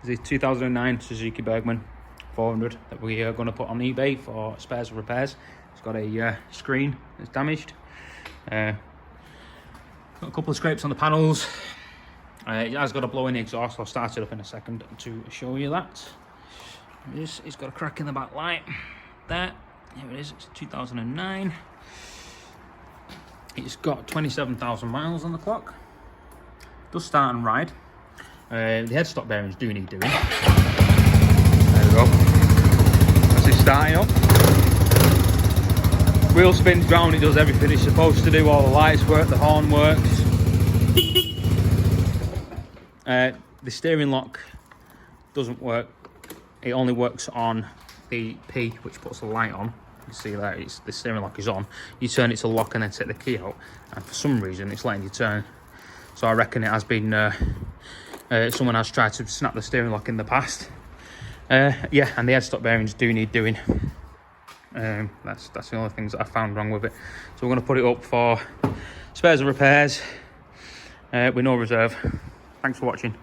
is a 2009 Suzuki Burgman 400 that we are going to put on eBay for spares and repairs. It's got a screen that's damaged. Got a couple of scrapes on the panels. It has got a blow-in exhaust. I'll start it up in a second to show you that. It's got a crack in the back light. There, here it is. It's 2009. It's got 27,000 miles on the clock. Does start and ride. The headstock bearings do need doing. There we go. That's it starting up. Wheel spins round, it does everything it's supposed to do. All the lights work, the horn works. The steering lock doesn't work. It only works on the P, which puts the light on. You see there, the steering lock is on. You turn it to lock and then take the key out, and for some reason it's letting you turn. So I reckon it has been someone has tried to snap the steering lock in the past. Yeah, and the headstock bearings do need doing. That's the only things that I found wrong with it. So we're going to put it up for spares and repairs with no reserve. Thanks for watching.